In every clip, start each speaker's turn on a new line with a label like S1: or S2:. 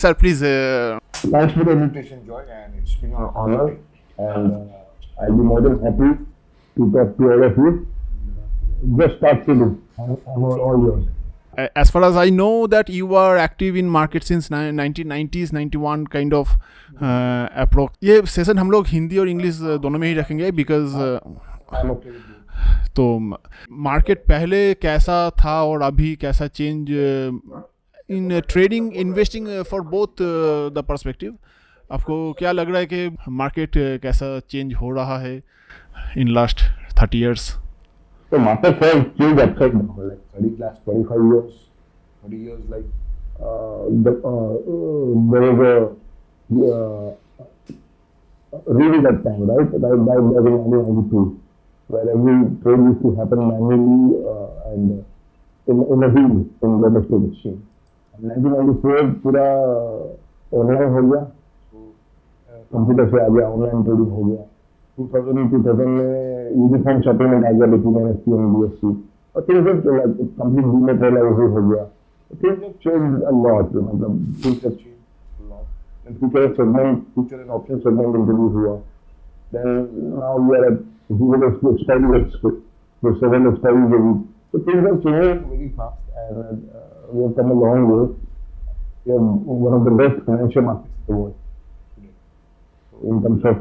S1: Sir, please.
S2: Thanks for the invitation, Joy, and it's been an honor. And I'll be more than happy to talk to all of you. Just start to do. I'm all yours.
S1: As far as I know, that you are active in market since 1990s, 91 kind of approach. ये session हम लोग हिंदी और English दोनों में ही रखेंगे because
S2: I'm okay with you.
S1: तो market पहले कैसा था और अभी कैसा change in trading investing for both the perspective. आपको क्या लग रहा है कि मार्केट कैसा चेंज हो रहा है in last 30 years?
S2: So market has changed upside down, like 30 last 25 years, 30 years, like there was really that time, right? That was in 1992, where every trade used to happen manually and in a wheel in domestic exchange. 1994 पूरा online हो गया, computer से आ गया, online trading हो गया. 2000 में uniform settlement आ गया बिटवीन एनएससी एंड बीएससी और थिंग्स हैव कंप्लीट डीमेटेरियलाइजेशन हो गया. Things have changed a lot, मतलब things have changed a lot. And future and option segment introduce हुआ. Then now we are at 0 expiry with 7 expiries a week. So things have changed very fast and we have come a long way. We have one of the best financial markets in the world today. So in terms of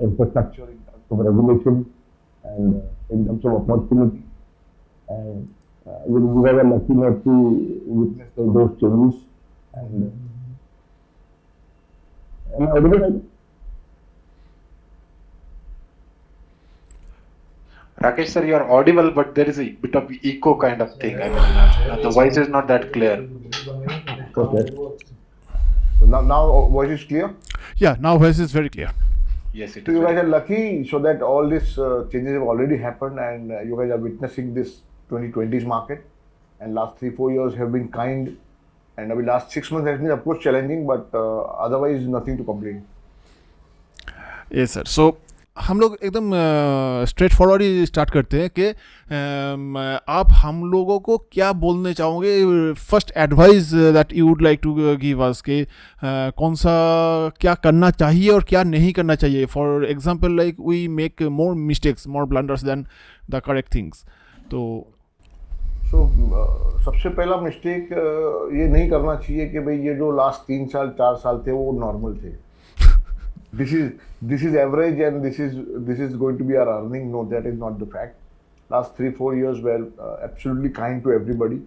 S2: infrastructure, in terms of regulation, and in terms of opportunity. And you guys are lucky enough to witness those changes. And am I audible?
S3: Rakesh sir, you are audible, but there is a bit of echo kind of thing. I mean, the voice is not that clear.
S2: Okay. So now voice is clear?
S1: Yeah, now voice is very clear.
S3: Yes, it
S2: So
S3: is.
S2: you guys are lucky so that all these changes have already happened and you guys are witnessing this 2020s market, and last 3-4 years have been kind, and the last 6 months has been of course challenging, but otherwise nothing to complain.
S1: Yes sir. So हम लोग एकदम straight forward ही start करते हैं कि आप हम लोगों को क्या बोलने चाहोगे, first advice that you would like to give us कि कौन सा क्या करना चाहिए और क्या नहीं करना चाहिए. For example like we make more mistakes, more blunders then the correct things. तो
S2: So सबसे पहला मिस्टेक ये नहीं करना चाहिए कि भाई ये जो लास्ट 3 साल 4 साल थे वो नॉर्मल थे. This is average and this is going to be our earning. No, that is not the fact. Last 3-4 years were absolutely kind to everybody,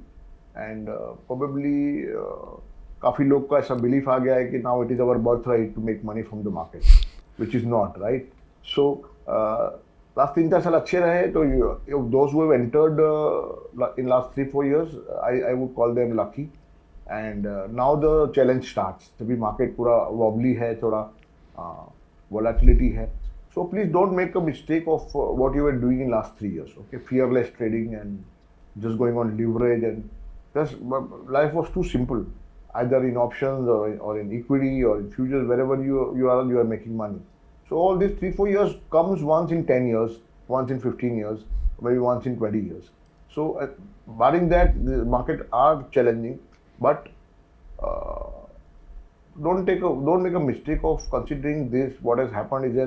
S2: and probably काफी लोग का ऐसा बिलीफ आ गया है कि now it is our birthright to make money from the market, which is not right. So last 3-4 साल अच्छे रहे तो those who have entered in last 3-4 years, I would call them lucky. And now the challenge starts. तभी market पूरा wobbly है, थोड़ा volatility है. So please don't make a mistake of what you were doing in last 3 years. Okay, fearless trading and just going on leverage, and just life was too simple. Either in options or in equity or in futures, wherever you are making money. So all these 3-4 years comes once in 10 years, once in 15 years, maybe once in 20 years. So barring that, the market are challenging, but don't make a mistake of considering this what has happened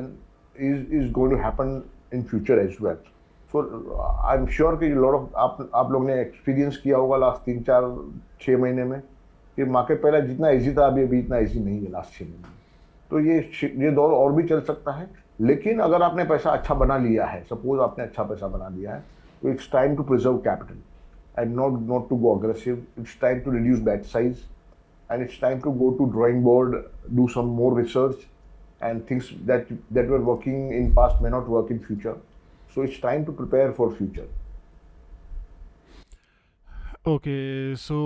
S2: is going to happen in future as well. So I'm sure कि lot of आप लोग ने experience किया होगा last 3-4-6 महीने में कि market पहले जितना इजी था अभी इतना इजी नहीं है लास्ट 6 महीने में. तो ये दौर और भी चल सकता है, लेकिन अगर आपने पैसा अच्छा बना लिया है, सपोज आपने अच्छा पैसा बना लिया है, तो it's time to preserve capital and not to go aggressive. It's time to reduce bet size, and it's time to go to drawing board, do some more research, and things that were working in past may not work in future. So it's time to prepare for future.
S1: Okay. So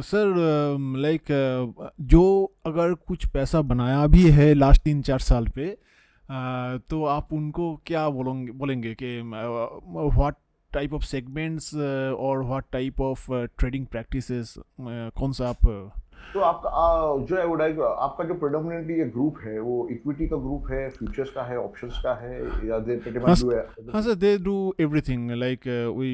S1: sir like जो अगर कुछ पैसा बनाया भी है last 3-4 साल पे, तो आप उनको क्या बोलेंगे कि व्हाट टाइप ऑफ सेगमेंट्स और what type of trading practices, कौन सा आप
S2: तो आपका जो है वो आपका जो प्रेडोमिनेटली ये ग्रुप है वो इक्विटी का ग्रुप है, फ्यूचर्स का है, ऑप्शंस का है, या दे pretty much do
S1: हाँ sir, they do everything like we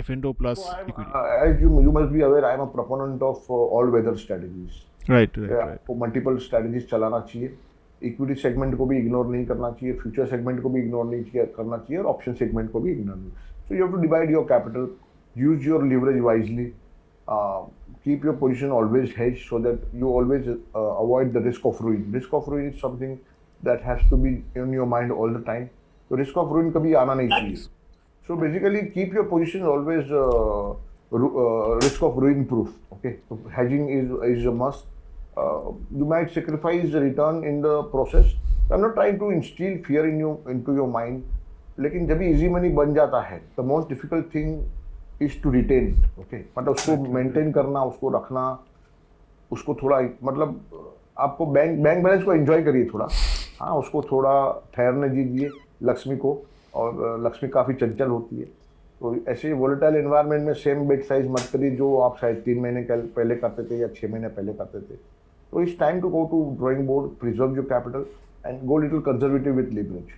S1: F&O plus equity.
S2: As you must be aware, I am a proponent of all weather strategies.
S1: Right
S2: आपको multiple strategies चलाना चाहिए, equity segment को भी ignore नहीं करना चाहिए, future segment को भी इग्नोर नहीं करना चाहिए, और ऑप्शन सेगमेंट को भी इग्नोर नहीं. So you have to divide your capital, use your leverage wisely, keep your position always hedged so that you always avoid the risk of ruin. Risk of ruin is something that has to be in your mind all the time. So risk of ruin कभी आना नहीं चाहिए. So basically keep your position always risk of ruin proof. Okay, so hedging is a must. You might sacrifice the return in the process. I'm not trying to instill fear into your mind. लेकिन जब easy money बन जाता है, the most difficult thing is to retain it. Okay, मतलब उसको maintain करना, उसको रखना, उसको थोड़ा मतलब आपको बैंक बैलेंस को एंजॉय करिए थोड़ा, हाँ उसको थोड़ा ठहरने दीजिए लक्ष्मी को, और लक्ष्मी काफ़ी चंचल होती है. तो ऐसे वोलेटाइल एनवायरनमेंट में सेम बेट साइज मत करिए जो आप शायद 3 महीने पहले करते थे या 6 महीने पहले करते थे. तो it's time to go to drawing board, preserve your capital and go little conservative with leverage.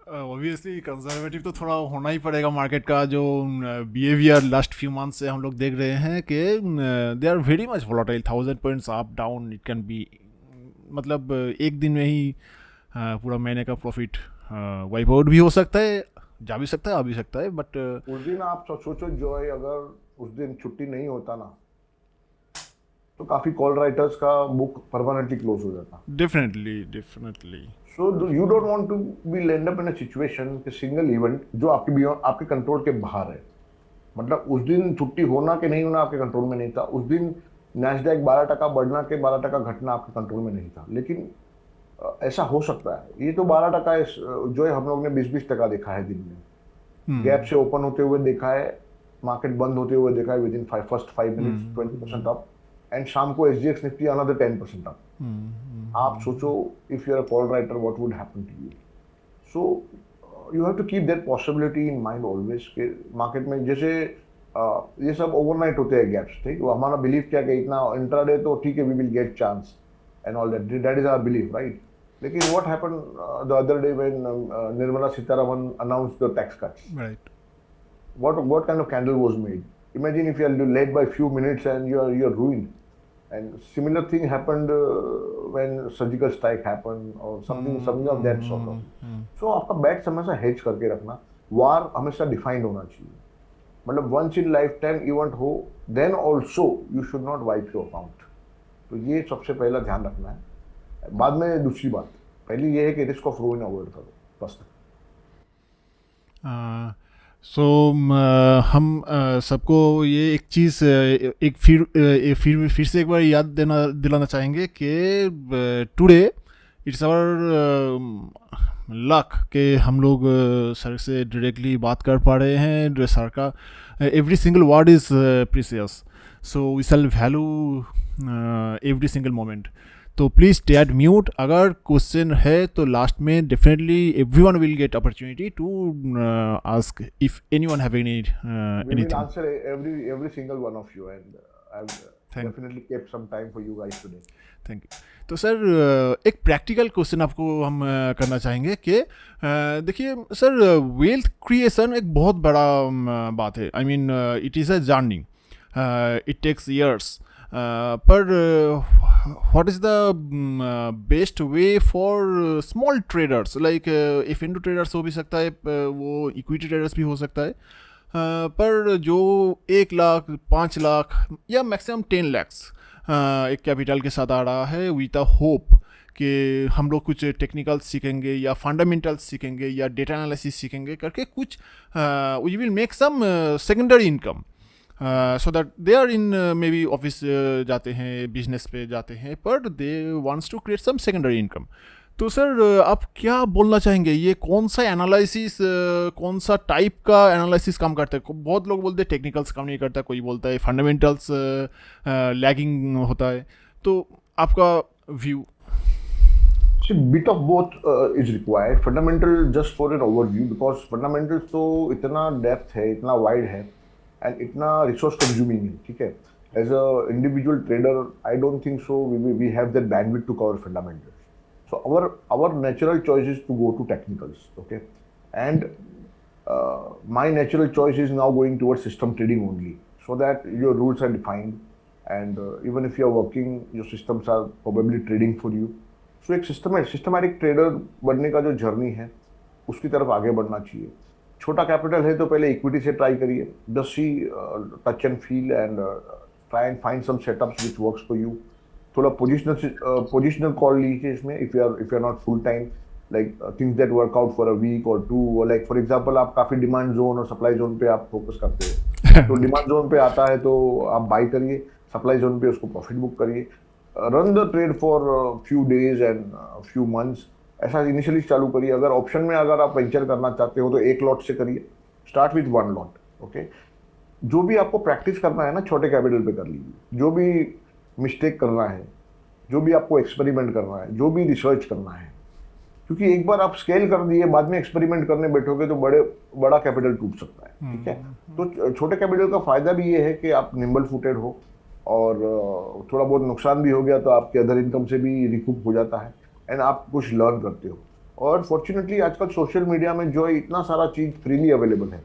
S1: Obviously conservative तो थोड़ा होना ही पड़ेगा. मार्केट का जो बिहेवियर लास्ट फ्यू मंथ से हम लोग देख रहे हैं कि they are very much volatile. 1000 points up down, it can be, मतलब एक दिन में ही पूरा महीने का प्रॉफिट वाइप आउट भी हो सकता है, जा भी सकता है, आ भी सकता है. बट
S2: उस दिन आप सोचो जॉय, अगर उस दिन छुट्टी नहीं होता ना तो काफ़ी कॉल राइटर्स का बुक परमानेंटली क्लोज हो जाता.
S1: Definitely.
S2: So you don't want to be end up in a situation कि सिंगल इवेंट जो आपके कंट्रोल के बाहर है, मतलब उस दिन छुट्टी होना कि नहीं होना आपके कंट्रोल में नहीं था, उस दिन नैस्डैक 12% बढ़ना के 12% घटना आपके कंट्रोल में नहीं था. लेकिन ऐसा हो सकता है. ये तो 12% जो है हम लोग ने 20-20% देखा है दिन में, गैप से ओपन होते हुए देखा है, मार्केट बंद होते हुए देखा है, within first 5 minutes 20% up, and शाम को SGX निफ्टी अनदर 10% अप. आप सोचो if you are a call writer what would happen to you. So you have to keep that possibility in mind always के मार्केट में जैसे ये सब overnight होते हैं गैप्स, ठीक. वो हमारा बिलीव क्या कि इतना इंट्राडे तो ठीक है, we will get chance and all that is our believe, right. लेकिन what happen the other day when Nirmala Sitharaman announced the tax cuts,
S1: right.
S2: what kind of candle was made? Imagine if you are late by few minutes and you are ruined. And similar thing happened when surgical strike happened or something of that sort of. So आपका bat हमेशा hedge करके रखना. वार हमेशा defined होना चाहिए, मतलब once in life time event हो, then also you should not wipe your account. तो ये सबसे पहला ध्यान रखना है. बाद में दूसरी बात, पहली ये है कि रिस्क ऑफ रुइन अवॉइड करो बस.
S1: सो हम सबको ये एक चीज़ फिर से एक बार याद दिलाना चाहेंगे कि टुडे इट्स आवर लक कि हम लोग सर से डायरेक्टली बात कर पा रहे हैं. सर का every single word is precious, so we shall value every single moment. तो प्लीज़ स्टे एट म्यूट. अगर क्वेश्चन है तो लास्ट में definitely everyone will get opportunity to ask if anyone have anything.
S2: We will answer every single one of you, and I've definitely kept some time for you guys today.
S1: Thank you. तो sir एक practical question आपको हम करना चाहेंगे कि देखिए sir, wealth creation एक बहुत बड़ा बात है. I mean it is a journey, it takes years. पर what is the best way for small traders like F&O traders हो भी सकता है, वो equity traders भी हो सकता है, पर जो 1 लाख 5 लाख या मैक्सिमम 10 lakhs एक कैपिटल के साथ आ रहा है विद अ होप कि हम लोग कुछ टेक्निकल सीखेंगे या फंडामेंटल्स सीखेंगे या डेटा एनालिसिस सीखेंगे करके कुछ we will make some secondary income. So that they are in maybe office जाते हैं, बिजनेस पे जाते हैं, पर they wants to create some secondary income. तो सर आप क्या बोलना चाहेंगे, ये कौन सा एनालिसिस, कौन सा टाइप का एनालिसिस काम करता है? बहुत लोग बोलते हैं टेक्निकल्स काम नहीं करता, कोई बोलता है फंडामेंटल्स लैगिंग होता है. तो आपका view?
S2: See, bit of both is required. Fundamental just for an overview, because fundamentals तो इतना डेप्थ है, इतना वाइड है, and इतना रिसोर्स कंज्यूमिंग है, ठीक है. As a individual trader, I don't think so we have that bandwidth to cover fundamentals. So our natural choice is to go to technicals, okay, and my natural choice is now going towards system trading only, so that your rules are defined, and even if you are working, your systems are probably trading for you. So एक systematic trader बनने का जो journey है उसकी तरफ आगे बढ़ना चाहिए. छोटा कैपिटल है तो पहले इक्विटी से ट्राई करिए, just see, touch and feel and try and find some setups which works for you. थोड़ा पोजिशनल कॉल लीजिए इसमें, if you are not full time, like things that work out for a week और two, और like for example आप काफी demand zone और supply zone पे आप फोकस करते हैं, तो डिमांड जोन पे आता है तो आप बाई करिए, सप्लाई जोन पे उसको प्रॉफिट बुक करिए, run the trade for few days and few months. ऐसा इनिशियली चालू करिए. अगर ऑप्शन में अगर आप वेंचर करना चाहते हो तो एक लॉट से करिए, start with one lot. Okay, जो भी आपको प्रैक्टिस करना है ना छोटे कैपिटल पे कर लीजिए. जो भी मिस्टेक करना है, जो भी आपको एक्सपेरिमेंट करना है, जो भी रिसर्च करना है, क्योंकि एक बार आप स्केल कर दिए, बाद में एक्सपेरिमेंट करने बैठोगे तो बड़ा कैपिटल टूट सकता है. ठीक है, तो छोटे कैपिटल का फायदा भी ये है कि आप निम्बल फुटेड हो, और थोड़ा बहुत नुकसान भी हो गया तो आपके अदर इनकम से भी रिकूप हो जाता है, एंड आप कुछ लर्न करते हो. और फॉर्चुनेटली आजकल सोशल मीडिया में जो है इतना सारा चीज फ्रीली अवेलेबल है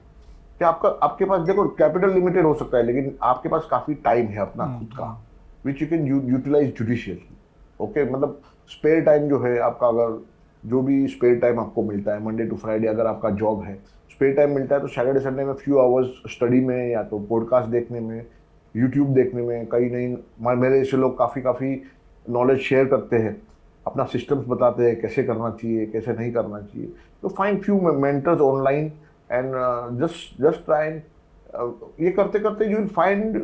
S2: कि आपके पास, देखो कैपिटल लिमिटेड हो सकता है लेकिन आपके पास काफी टाइम है अपना खुद का, which you can utilise judiciously. Okay, मतलब स्पेयर टाइम जो है आपका, अगर जो भी स्पेयर टाइम आपको मिलता है मंडे टू फ्राइडे, अगर आपका जॉब है, स्पेयर टाइम मिलता है तो सैटरडे संडे में फ्यू आवर्स स्टडी में, या तो पॉडकास्ट देखने में, यूट्यूब देखने में. कई नई मेरे ऐसे लोग काफ़ी नॉलेज शेयर करते हैं, अपना सिस्टम्स बताते हैं कैसे करना चाहिए, कैसे नहीं करना चाहिए. तो find few mentors online and just try. ये करते करते you will find,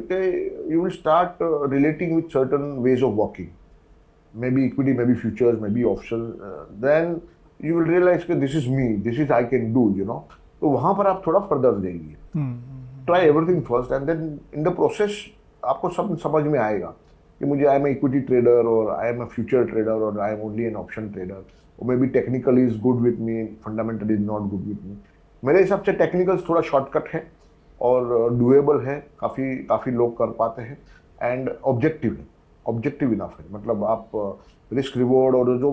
S2: you will start relating with certain ways of working, maybe equity, maybe futures, maybe options, then you will realize that this is me, this is I can do, you know. तो वहाँ पर आप थोड़ा further जाइए. Try everything first and then in the process आपको सब समझ में आएगा कि मुझे I am a equity trader और I am a future trader और I am only an option trader, or maybe technical is good with me, fundamental is not good with me. मेरे हिसाब से टेक्निकल्स थोड़ा शॉर्टकट है और doable है, काफ़ी लोग कर पाते हैं, एंड ऑब्जेक्टिव इनफ है. मतलब आप रिस्क रिवॉर्ड और जो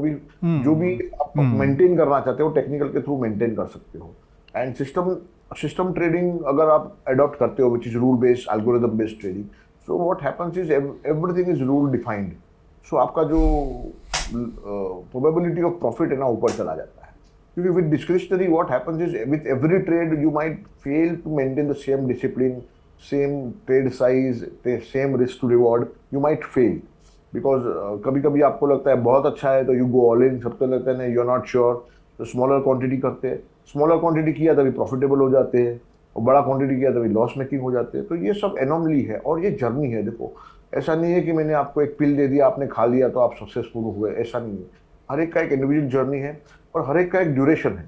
S2: भी आप मेंटेन करना चाहते हो टेक्निकल के थ्रू मेंटेन कर सकते हो. एंड सिस्टम ट्रेडिंग अगर आप अडॉप्ट करते हो, which is rule based, algorithm based trading, so what happens is everything is rule defined. So आपका जो प्रोबेबिलिटी ऑफ प्रॉफिट है ना ऊपर चला जाता है, क्योंकि with discretionary what happens is with every trade you might fail to maintain the same discipline, same trade size, same risk to reward, you might fail. Because कभी कभी आपको लगता है बहुत अच्छा है तो यू गो ऑल इन, सबको लगता है नहीं, यू आर नॉट श्योर, तो स्मॉलर क्वांटिटी करते हैं. स्मॉलर क्वांटिटी किया तभी प्रॉफिटेबल हो जाते हैं, और बड़ा क्वांटिटी किया तभी लॉस मेकिंग हो जाते हैं. तो ये सब एनोमली है और ये जर्नी है. देखो, ऐसा नहीं है कि मैंने आपको एक पिल दे दिया, आपने खा लिया तो आप सक्सेसफुल हुए, ऐसा नहीं है. हर एक का एक इंडिविजुअल जर्नी है और हर एक का एक ड्यूरेशन है.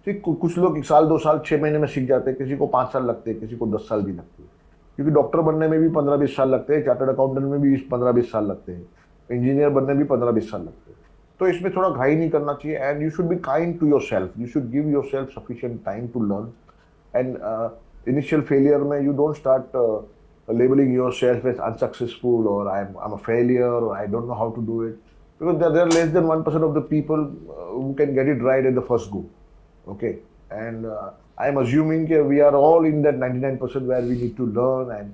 S2: ठीक, कुछ लोग 1 साल 2 साल 6 महीने में सीख जाते हैं, किसी को 5 साल लगते हैं, किसी को 10 साल भी लगते हैं, क्योंकि डॉक्टर बनने में भी 15-20 साल लगते हैं, चार्टर्ड अकाउंटेंट में भी 15-20 साल लगते हैं, इंजीनियर बनने भी 15-20 साल लगते हैं. तो इसमें थोड़ा घाई नहीं करना चाहिए, and you should be kind to yourself, you should give yourself sufficient time to learn. And initial failure में you don't start labelling yourself as unsuccessful और आई एम अ फेलियर और I don't know how to do it, because there are less than 1% of the people who can get it right at the first go. Okay, and I am assuming that we are all in that 99% where we need to learn and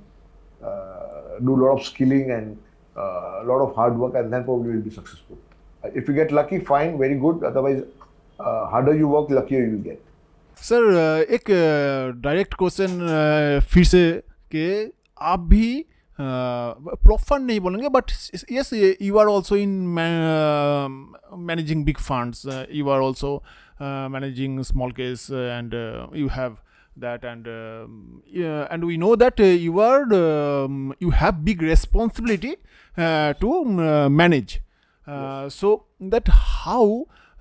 S2: do a lot of skilling and a lot of hard work, and then probably will be successful. If you get lucky, fine, very good. Otherwise, harder you work, luckier you will get.
S1: Sir, एक direct question फिर से कि आप भी proper नहीं बोलेंगे, but yes, you are also in managing big funds, you are also managing small case, and you have that, and we know that you have big responsibility to manage. So that how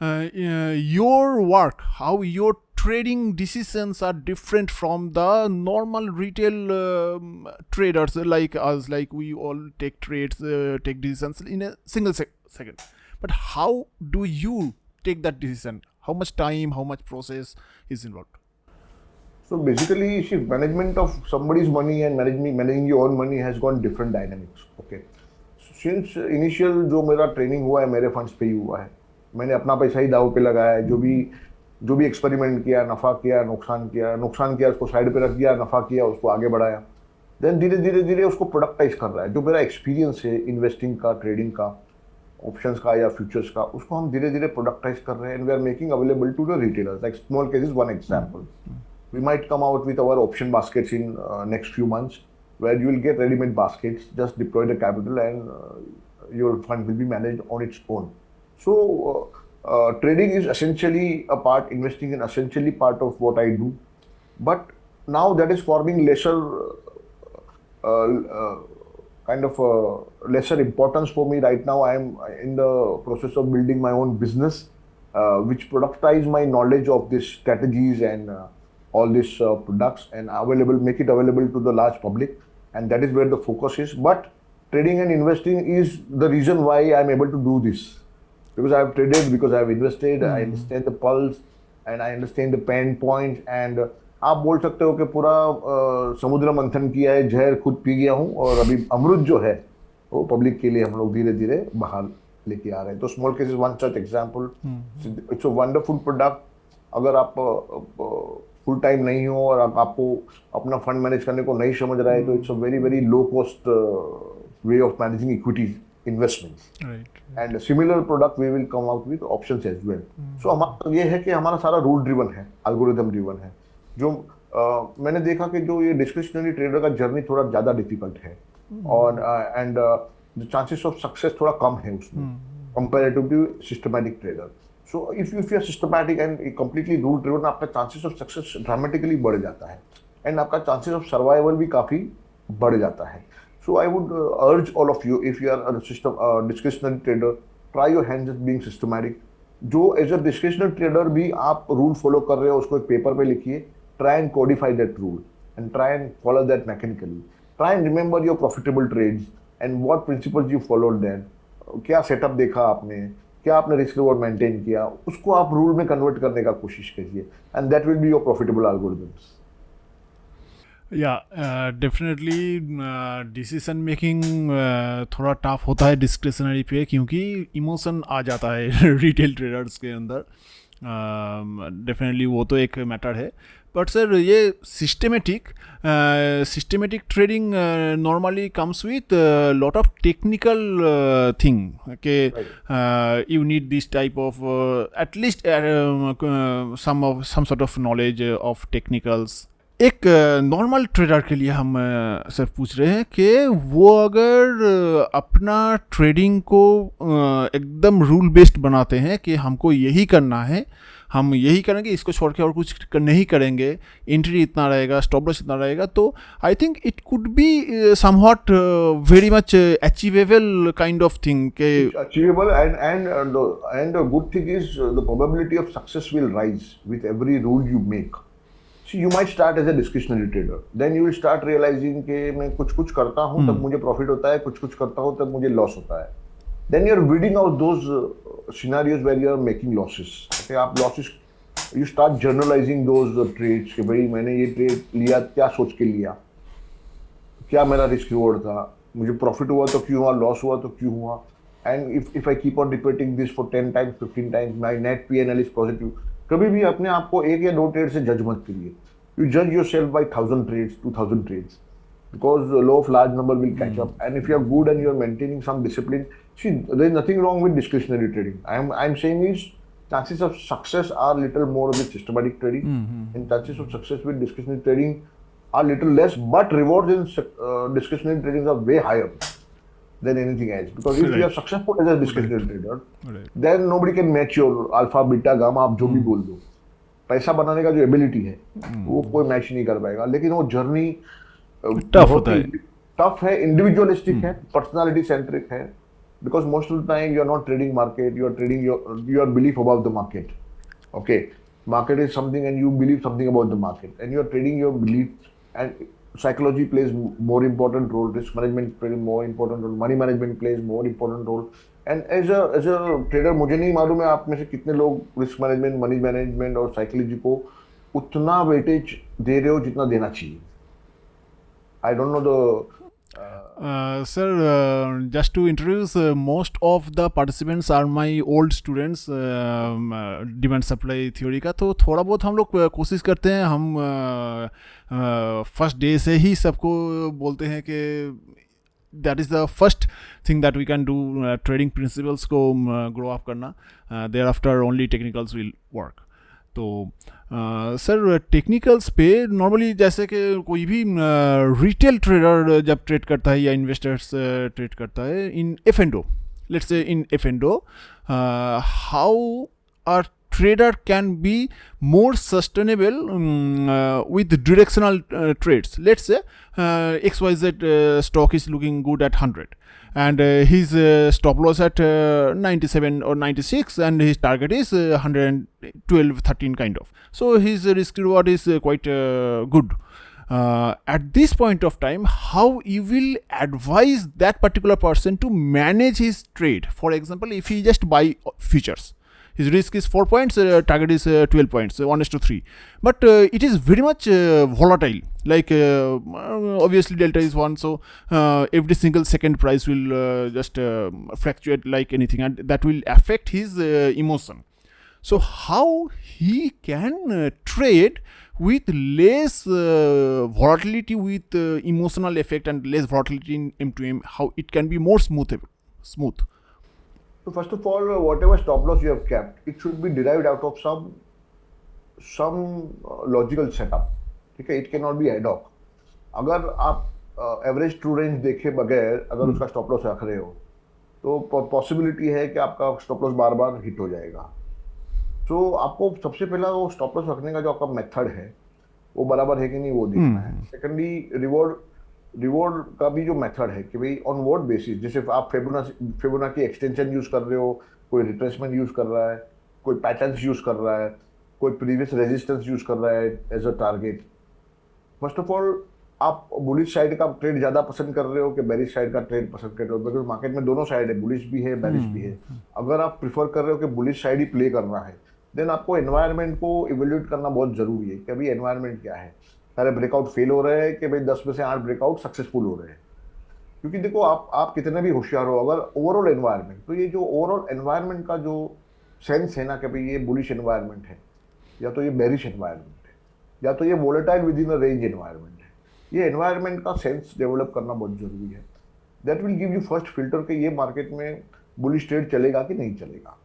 S1: your work, how your trading decisions are different from the normal retail traders like us, like we all take trades, take decisions in a single second. But how do you take that decision? How much time, how much process is involved?
S2: So basically, see, management of somebody's money and managing your own money has got different dynamics. Okay, since initial जो मेरा training हुआ है मेरे funds पे ही हुआ है, मैंने अपना पैसा ही दाव पे लगाया है. जो भी एक्सपेरिमेंट किया, नफ़ा किया, नुकसान किया उसको साइड पे रख दिया, नफ़ा किया उसको आगे बढ़ाया. देन धीरे धीरे धीरे उसको प्रोडक्टाइज कर रहा है। जो मेरा एक्सपीरियंस है इन्वेस्टिंग का, ट्रेडिंग का, ऑप्शंस का या फ्यूचर्स का, उसको हम धीरे धीरे प्रोडक्टाइज कर रहे हैं, and we are making available to the retailers. Like small case is one example, we might come out with our option baskets in next few months, where you will get ready-made baskets, just deploy the capital, and your fund will be managed on its own. So trading is essentially a part, investing is essentially part of what I do, but now that is forming lesser kind of lesser importance for me right now. I am in the process of building my own business, which productize my knowledge of these strategies and all these products, and make it available to the large public, and that is where the focus is. But trading and investing is the reason why I'm able to do this, because I have traded, because I have invested, I understand the pulse and I understand the pain points, and आप बोल सकते हो कि पूरा समुद्र मंथन किया है, जहर खुद पी गया हूँ, और अभी अमृत जो है वो पब्लिक के लिए हम लोग धीरे धीरे बाहर लेके आ रहे हैं। तो small case is one such example. It's a wonderful product. अगर आप फुल टाइम नहीं हो और आपको अपना फंड मैनेज करने को नहीं समझ रहा है, तो it's a very very low cost way of managing equities investments, and similar product we will come out with options as well. So हमारा ये है कि हमारा सारा रूल ड्रिवन है, एल्गोरिथम ड्रिवन है। जो मैंने देखा कि जो ये डिस्क्रिशनरी ट्रेडर का जर्नी थोड़ा ज़्यादा डिफिकल्ट है, और एंड चांसेस ऑफ सक्सेस थोड़ा कम है उसमें comparative to systematic trader. So if you are systematic and completely rule driven, आपका चांसेस ऑफ सक्सेस ड्रामेटिकली बढ़ जाता है, एंड आपका चांसेस ऑफ सर्वाइवल भी काफ़ी बढ़ जाता है। So I would urge all of you, if you are system discretionary trader, try your hands at being systematic. जो एज अ डिस्क्रिशनरी ट्रेडर भी आप रूल फॉलो कर रहे हो, उसको एक पेपर पे लिखिए, try and codify that rule and try and follow that mechanically. Try and remember your profitable trades and what principles you followed then. क्या सेटअप देखा आपने, क्या आपने रिस्क रिवॉर्ड मेंटेन किया, उसको आप रूल में कन्वर्ट करने का कोशिश कीजिए, and that will be your profitable algorithms.
S1: Definitely decision making थोड़ा टफ होता है डिस्क्रिशनरी पे, क्योंकि इमोशन आ जाता है रिटेल ट्रेडर्स के अंदर। डेफिनेटली वो तो एक मैटर है, बट सर ये systematic trading normally comes with lot of technical thing के you need this type of at least some sort of knowledge of technicals. एक नॉर्मल ट्रेडर के लिए हम सर पूछ रहे हैं कि वो अगर अपना ट्रेडिंग को एकदम रूल बेस्ड बनाते हैं कि हमको यही करना है, हम यही करेंगे, इसको छोड़ के और कुछ नहीं करेंगे, एंट्री इतना रहेगा, स्टॉप लॉस इतना रहेगा, तो I think it could be somewhat very much achievable kind of thing के
S2: achievable, and good thing is the probability of success will rise with every rule you make. So you might start as a discretionary trader, then you will start realizing कि मैं कुछ करता हूँ तब मुझे profit होता है, कुछ करता हूँ तब मुझे लॉस होता है। Then you are weeding out those scenarios where you are making losses. Okay, आप losses, you start journalizing those trades कि भाई मैंने ये ट्रेड लिया क्या सोच के लिया, क्या मेरा रिस्क रिवॉर्ड था, मुझे प्रॉफिट हुआ तो क्यों हुआ, लॉस हुआ तो क्यों हुआ, and if I keep on repeating this for 10 times 15 times my net PNL is positive। कभी भी अपने आप को एक या दो ट्रेड से जज मत करिए। यू जज yourself by 1000 trades 2000 trades, because law of large number will catch up, and if you are good and you are maintaining some discipline, see there is nothing wrong with discretionary trading. I am saying is chances of success are little more with systematic trading, and chances of success with discretionary trading are little less, but rewards in discretionary trading are way higher than anything else, because if you are successful as a discretionary trader, then nobody can match your alpha beta gamma, आप जो भी बोल दो, पैसा बनाने का जो ability है वो कोई मैच नहीं कर पाएगा। लेकिन वो जर्नी
S1: टफ होता है,
S2: टफ है, इंडिविजुअलिस्टिक है, पर्सनालिटी सेंट्रिक है, because most of the time you are not trading market, you are trading your belief about the market. Okay, market is something and you believe something about the market, and you are trading your belief, and psychology plays more important role, risk management plays more important role, money management plays more important role, and as a trader मुझे नहीं मालूम है आप में से कितने लोग risk management, money management और साइकोलॉजी को उतना वेटेज दे रहे हो जितना देना चाहिए। I don't know the
S1: Sir, just to introduce, most of the participants are my old students demand supply theory का, तो थोड़ा बहुत हम लोग कोशिश करते हैं, हम फर्स्ट डे से ही सबको बोलते हैं कि that is the first thing that we can do, trading principles को ग्रो अप करना, thereafter only technicals will work. तो सर टेक्निकल्स पे नॉर्मली जैसे कि कोई भी रिटेल ट्रेडर जब ट्रेड करता है या इन्वेस्टर्स ट्रेड करता है in F and O, let's say in F and O, how are trader can be more sustainable with directional trades. Let's say XYZ stock is looking good at 100 and his stop loss at 97 or 96 and his target is 112 13 kind of, so his risk reward is quite good. At this point of time, how you will advise that particular person to manage his trade? For example, if he just buy futures, his risk is 4 points, target is 12 points, 1:3. But it is very much volatile. Like obviously delta is 1, so every single second price will just fluctuate like anything, and that will affect his emotion. So how he can trade with less volatility, with emotional effect and less volatility in M2M? How it can be more smooth?
S4: So first of all, whatever stop loss you have kept, it should be derived out of some logical setup. ठीक है, it cannot be ad hoc. अगर आप average true range देखे बगैर अगर उसका stop loss रख रहे हो तो पॉसिबिलिटी है कि आपका स्टॉप लॉस बार बार हिट हो जाएगा. तो आपको सबसे पहला वो स्टॉप लॉस रखने का जो आपका मेथड है वो बराबर है कि नहीं वो देखना है. सेकेंडली रिवॉर्ड का भी जो मेथड है कि भाई ऑन व्हाट बेसिस, जैसे आप फिबोनाची एक्सटेंशन यूज कर रहे हो, कोई रिट्रेसमेंट यूज कर रहा है, कोई पैटर्न्स यूज कर रहा है, कोई प्रीवियस रेजिस्टेंस यूज कर रहा है as a target. First of all आप बुलिश साइड का ट्रेड ज्यादा पसंद कर रहे हो कि बेरिश साइड का ट्रेड पसंद कर रहे हो? बिकॉज मार्केट में दोनों साइड है, बुलिश भी है बेरिश भी है. अगर आप प्रिफर कर रहे हो कि बुलिश साइड ही प्ले करना है, देन आपको एनवायरनमेंट को इवेल्यूएट करना बहुत जरूरी है कि अभी एनवायरनमेंट क्या है. सारे ब्रेकआउट फेल हो रहे हैं कि भाई 10 में से 8 ब्रेकआउट सक्सेसफुल हो रहे हैं? क्योंकि देखो आप कितने भी होशियार हो, अगर ओवरऑल एनवायरनमेंट, तो ये जो ओवरऑल एनवायरनमेंट का जो सेंस है ना कि भाई ये बुलिश एनवायरनमेंट है या तो ये बेरिश एनवायरनमेंट है या तो ये volatile with in a range environment है, ये एनवायरनमेंट का सेंस डेवलप करना बहुत जरूरी है. That will give you first filter कि ये मार्केट में बुलिश ट्रेड चलेगा कि नहीं चलेगा.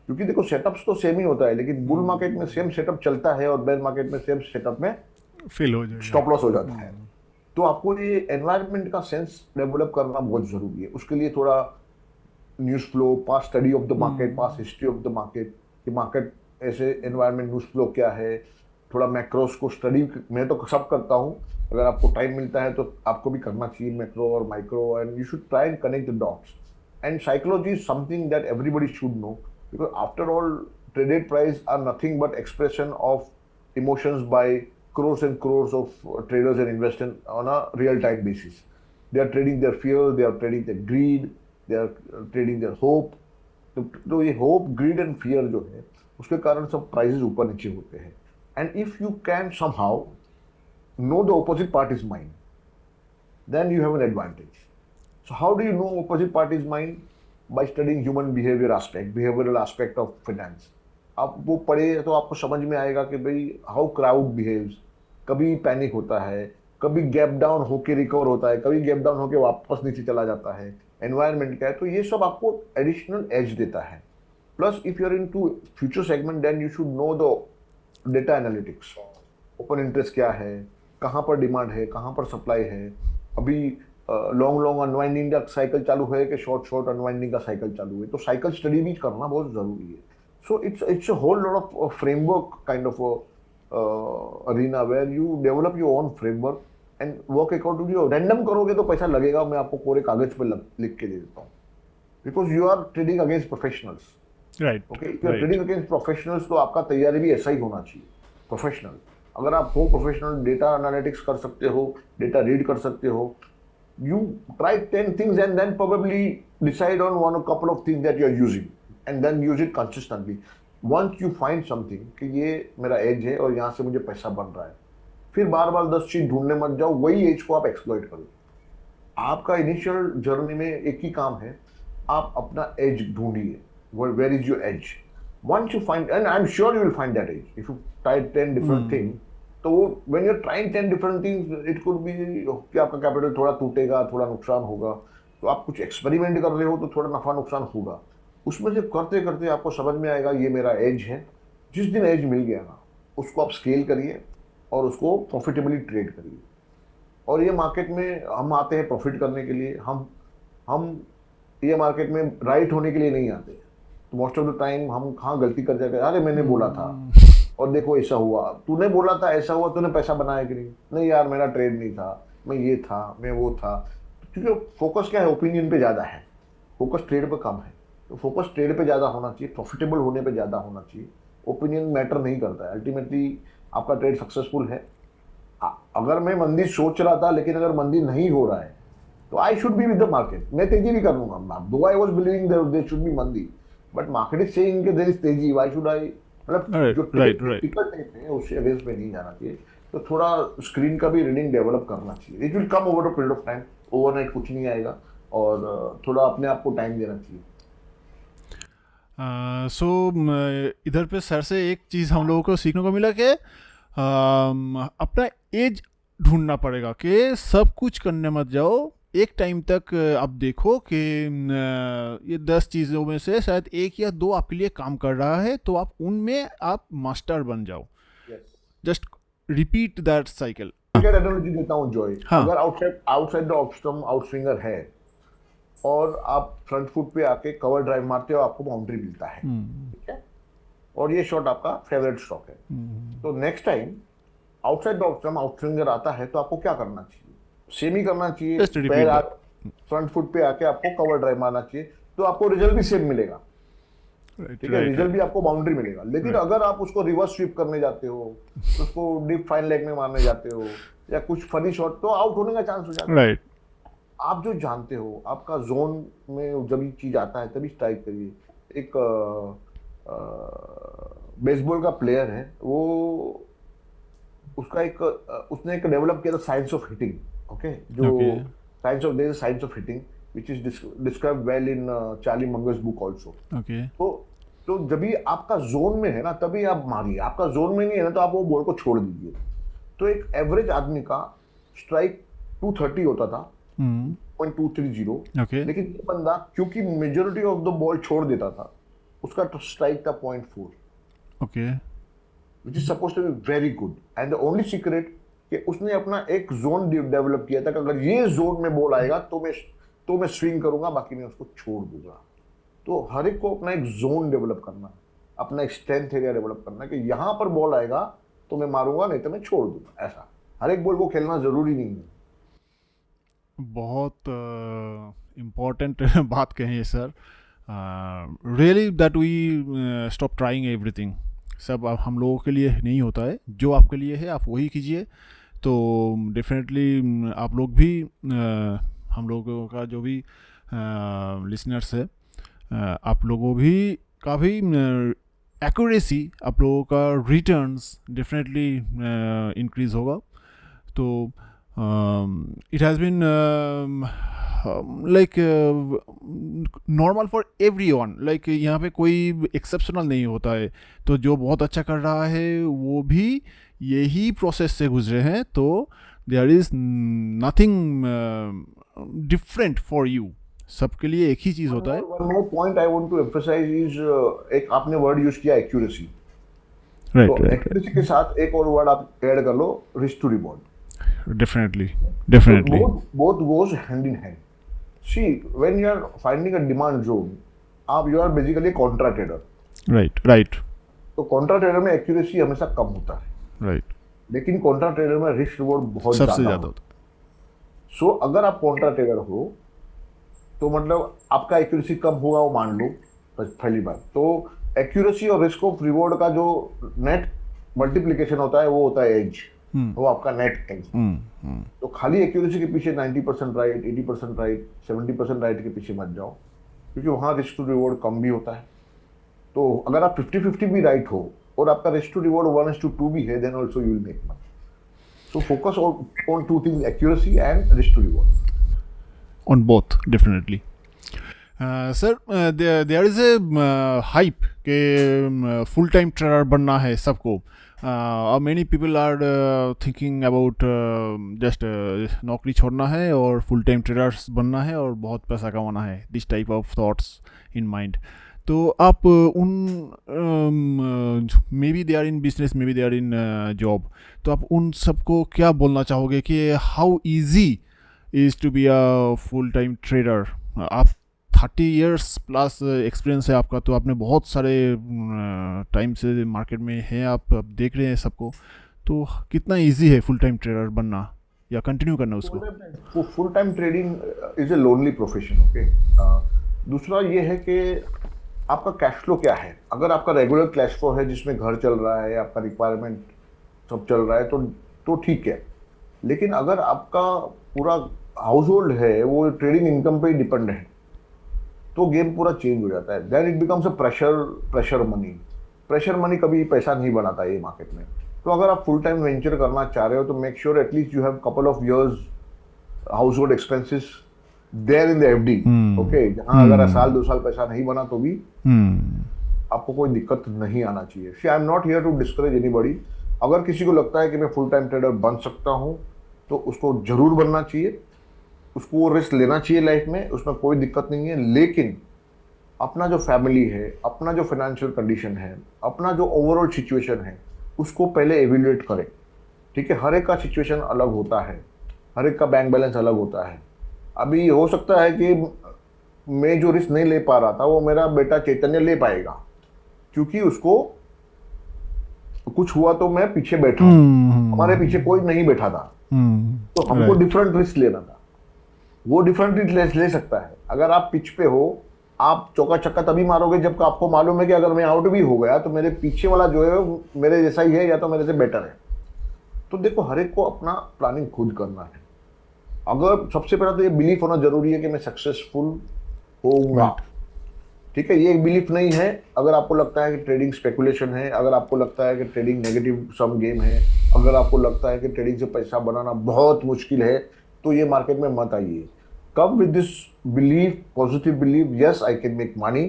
S4: क्योंकि देखो सेटअप्स तो सेम ही होता है, लेकिन बुल मार्केट में सेम सेटअप चलता है और बेयर मार्केट में सेम सेटअप में
S1: फेल हो जाएगा,
S4: स्टॉप लॉस हो जाता है. तो आपको ये एनवायरनमेंट का सेंस डेवलप करना बहुत जरूरी है. उसके लिए थोड़ा news flow, past study of the market, past history of the market, कि मार्केट ऐसे एनवायरनमेंट न्यूज फ्लो क्या है, थोड़ा मैक्रोस को स्टडी. मैं तो सब करता हूँ, अगर आपको टाइम मिलता है तो आपको भी करना चाहिए मैक्रो और micro, and you should try and connect the dots. And psychology is something that everybody should know, because after all traded price are nothing but expression of emotions by crores and crores of traders and investors on a real time basis. They are trading their fear, they are trading their greed, they are trading their hope. तो ये hope, greed and fear जो है उसके कारण सब prices ऊपर नीचे होते हैं. And if you can somehow know the opposite party's mind, then you have an advantage. So how do you know opposite party's mind? By studying human behavior aspect, behavioral aspect of finance. आप वो पढ़े तो आपको समझ में आएगा कि भाई हाउ क्राउड बिहेव्स. कभी पैनिक होता है, कभी गैप डाउन होके रिकवर होता है, कभी गैप डाउन होके वापस नीचे चला जाता है. एनवायरनमेंट क्या है, तो ये सब आपको एडिशनल एज देता है. Plus if you are into future segment, then you should know the data analytics. Open interest क्या है, कहाँ पर डिमांड है, कहाँ पर सप्लाई है, अभी लॉन्ग अनवाइंडिंग का साइकिल चालू है कि शॉर्ट अनवाइंडिंग का साइकिल चालू है. तो साइकिल स्टडी भी करना बहुत जरूरी है. So it's a whole lot of framework kind of arena where you develop your own framework and work according to. Random करोगे तो पैसा लगेगा, मैं आपको पूरे कागज पे लिख के दे देता हूँ, because you are trading against professionals.
S1: Right,
S4: okay, if you are trading against professionals तो आपका तैयारी भी ऐसा ही होना चाहिए, प्रोफेशनल. अगर आप हो प्रोफेशनल, डेटा एनालिटिक्स कर सकते हो, डेटा रीड कर सकते हो, you try 10 things and then probably decide on one or couple of things that you are using and then use it consistently. Once you find something कि ये मेरा as है और यहाँ से मुझे पैसा बन रहा है, फिर बार बार 10 चीज ढूंढने मत जाओ, वही एज को आप एक्सप्लॉइट करो. आपका इनिशियल जर्नी में एक ही काम है, आप अपना एज ढूंढिए, where is your edge. Once you find, and I'm sure you will find that edge. If you try 10 different things, तो when you're trying 10 different things, it could be कि आपका कैपिटल थोड़ा टूटेगा, थोड़ा नुकसान होगा. तो आप कुछ एक्सपेरिमेंट कर रहे हो तो थोड़ा नफा नुकसान होगा. उसमें से करते करते आपको समझ में आएगा ये मेरा एज है. जिस दिन एज मिल गया ना, उसको आप स्केल करिए और उसको प्रॉफिटेबली ट्रेड करिए. और ये मार्केट में हम आते हैं प्रॉफिट करने के लिए. हम ये मार्केट में राइट होने के लिए नहीं आते. तो मोस्ट ऑफ द टाइम हम कहाँ गलती कर जाते हैं, अरे मैंने बोला था और देखो ऐसा हुआ. तूने बोला था ऐसा हुआ, तूने पैसा बनाया कि नहीं? नहीं यार मेरा ट्रेड नहीं था, मैं ये था, मैं वो था. क्योंकि फोकस क्या है, ओपिनियन पे ज़्यादा है, फोकस ट्रेड पे कम है. तो फोकस ट्रेड पे ज़्यादा होना चाहिए, प्रॉफिटेबल होने पे ज़्यादा होना चाहिए. ओपिनियन मैटर नहीं करता है. अल्टीमेटली आपका ट्रेड सक्सेसफुल है. अगर मैं मंदी सोच रहा था लेकिन अगर मंदी नहीं हो रहा है तो I should be with the market. मैं तेजी भी कर लूंगा. Though I was believing there should be मंदी, बट मार्केट इज सेइंग कि देयर इज तेजी. व्हाई शुड आई, मतलब जो टिकट है उससे अगेंस्ट में नहीं जाना चाहिए. तो थोड़ा स्क्रीन का भी रीडिंग डेवलप करना चाहिए. It will come over a period of time. Overnight कुछ नहीं आएगा और थोड़ा अपने आप को टाइम देना चाहिए.
S1: सो इधर पे सर से एक चीज़ हम लोगों को सीखने को मिला कि अपना एज ढूंढना पड़ेगा, कि सब कुछ करने मत जाओ. एक टाइम तक आप देखो कि ये 10 चीज़ों में से शायद एक या दो आपके लिए काम कर रहा है, तो आप उनमें आप मास्टर बन जाओ. Just repeat that cycle.
S4: Analogy देता हूँ जॉय.
S1: हाँ.
S4: अगर आउटसाइड द ऑप्शनम आउटस्विंगर है और आप फ्रंट फुट पे आके कवर ड्राइव मारते हो, आपको बाउंड्री मिलता है. ठीक है, और ये शॉट आपका फेवरेट स्टॉक है. तो next time outside the off stump outswinger आता है तो आपको क्या करना चाहिए? सेम ही करना चाहिए. फ्रंट फुट पे आके आपको कवर ड्राइव मारना चाहिए, तो आपको रिजल्ट भी सेम मिलेगा. ठीक है, रिजल्ट भी आपको बाउंड्री मिलेगा. लेकिन अगर आप उसको रिवर्स स्वीप करने जाते हो, उसको डीप फाइन लेग में मारने जाते हो या कुछ फनी शॉट, तो आउट होने का चांस हो जाता है.
S1: राइट.
S4: आप जो जानते हो, आपका जोन में जब ये चीज आता है तभी स्ट्राइक करिए. एक बेसबॉल का प्लेयर है, वो उसका उसने एक डेवलप किया था साइंस ऑफ हिटिंग. ओके, जो science of there is science of hitting which is described well in Charlie Munger's book also.
S1: Okay.
S4: तो जब भी आपका जोन में है ना तभी आप मारिए. आपका जोन में नहीं है ना तो आप वो बॉल को छोड़ दीजिए. तो एक एवरेज आदमी का स्ट्राइक 230 होता था, 0.230. लेकिन ये बंदा क्योंकि मेजॉरिटी ऑफ द बॉल छोड़ देता था, उसका स्ट्राइक था 0.4.
S1: Okay.
S4: which is supposed to be very good. And the only secret कि उसने अपना एक जोन डेवलप किया था कि अगर ये जोन में बॉल आएगा तो मैं स्विंग करूंगा, बाकी मैं उसको छोड़ दूंगा. तो हर एक को अपना एक जोन डेवलप करना, अपना एक स्ट्रेंथ एरिया डेवलप करना कि यहाँ पर बॉल आएगा तो मैं मारूंगा, नहीं तो मैं छोड़ दूंगा. ऐसा हर एक बॉल को खेलना जरूरी नहीं है.
S1: बहुत इम्पोर्टेंट बात कही है sir. Really that we stop trying everything. सब अब हम लोगों के लिए नहीं होता है. जो आपके लिए है आप वही कीजिए. तो डेफिनेटली आप लोग भी हम लोगों का जो भी लिसनर्स है, आप लोगों भी काफ़ी एक्यूरेसी, आप लोगों का रिटर्न्स डेफिनेटली इंक्रीज़ होगा. तो it has been like normal for everyone. like यहाँ पे कोई एक्सेप्शनल नहीं होता है. तो जो बहुत अच्छा कर रहा है वो भी यही प्रोसेस से गुजरे हैं. तो there is nothing different for you. सबके लिए एक ही चीज़ होता है.
S4: One more point I want to emphasize is एक आपने वर्ड यूज किया एक्यूरेसी.
S1: राइट.
S4: तो एक्यूरेसी के साथ एक और वर्ड आप ऐड कर लो, risk to reward.
S1: Definitely.
S4: Both goes hand in hand. See, when you are finding a demand zone, you are basically a contra trader.
S1: Right.
S4: तो contra trader में accuracy हमेशा कम होता है.
S1: Right.
S4: लेकिन contra trader में risk reward बहुत
S1: सबसे ज़्यादा होता है.
S4: So अगर आप contra trader हो तो मतलब आपका accuracy कम होगा, वो मान लो पहली बात. तो accuracy और risk of reward का जो net multiplication होता है वो होता है edge. वो आपका नेट एज. तो खाली एक्यूरेसी के पीछे 90% राइट, 80% राइट, 70% राइट के पीछे मत जाओ, क्योंकि वहाँ रिस्क टू रिवॉर्ड कम भी होता है. तो अगर आप 50-50 भी राइट हो और आपका रिस्क टू रिवॉर्ड 1:2 भी है, then also you will make money. So focus on 2 things, accuracy and risk to reward.
S1: on both definitely. Sir, there is a hype कि full time trader बनना है सबको. Many people are thinking about just नौकरी छोड़ना है और full time traders बनना है और बहुत पैसा कमाना है. This type of thoughts in mind. तो आप maybe they are in business, maybe they are in job, तो आप उन सबको क्या बोलना चाहोगे कि how easy is to be a full time trader? आप 30 इयर्स प्लस एक्सपीरियंस है आपका, तो आपने बहुत सारे टाइम से मार्केट में हैं, आप देख रहे हैं सबको, तो कितना इजी है फुल टाइम ट्रेडर बनना या कंटिन्यू करना उसको?
S4: Full time trading is a lonely profession. Okay, दूसरा ये है कि आपका कैश फ्लो क्या है. अगर आपका रेगुलर कैश फ्लो है जिसमें घर चल रहा है, आपका रिक्वायरमेंट सब चल रहा है, तो ठीक है. लेकिन अगर आपका पूरा हाउस होल्ड है वो ट्रेडिंग इनकम पे ही डिपेंड है, तो गेम पूरा चेंज हो जाता है. Then it becomes a pressure money. Pressure money कभी पैसा नहीं बनाता ये मार्केट में. तो अगर आप फुल टाइम वेंचर करना चाह रहे हो तो make sure at least you have couple of years household expenses there in the FD. Okay, जहां अगर साल 2 साल पैसा नहीं बना तो भी आपको कोई दिक्कत नहीं आना चाहिए. See I am not here to discourage anybody. अगर किसी को लगता है कि मैं फुल टाइम ट्रेडर बन सकता हूँ तो उसको जरूर बनना चाहिए, उसको वो रिस्क लेना चाहिए लाइफ में, उसमें कोई दिक्कत नहीं है. लेकिन अपना जो फैमिली है, अपना जो फाइनेंशियल कंडीशन है, अपना जो ओवरऑल सिचुएशन है, उसको पहले एवेल्युएट करें. ठीक है, हर एक का सिचुएशन अलग होता है, हर एक का बैंक बैलेंस अलग होता है. अभी हो सकता है कि मैं जो रिस्क नहीं ले पा रहा था वो मेरा बेटा चैतन्य ले पाएगा, क्योंकि उसको कुछ हुआ तो मैं पीछे बैठा हूं, हमारे पीछे कोई नहीं बैठा था, तो हमको डिफरेंट रिस्क लेना था. वो डिफरेंट रिस्क ले सकता है. अगर आप पिच पे हो, आप चौका छक्का तभी मारोगे जब आपको मालूम है कि अगर मैं आउट भी हो गया तो मेरे पीछे वाला जो है मेरे जैसा ही है या तो मेरे से बेटर है. तो देखो, हर एक को अपना प्लानिंग खुद करना है. अगर सबसे पहले तो ये बिलीफ होना जरूरी है कि मैं सक्सेसफुल होऊंगा. ठीक है, ये एक बिलीफ नहीं है. अगर आपको लगता है कि ट्रेडिंग स्पेकुलेशन है, अगर आपको लगता है कि ट्रेडिंग नेगेटिव सम गेम है, अगर आपको लगता है कि ट्रेडिंग से पैसा बनाना बहुत मुश्किल है, तो ये मार्केट में मत आइए. Come with this belief, positive belief, yes I can make money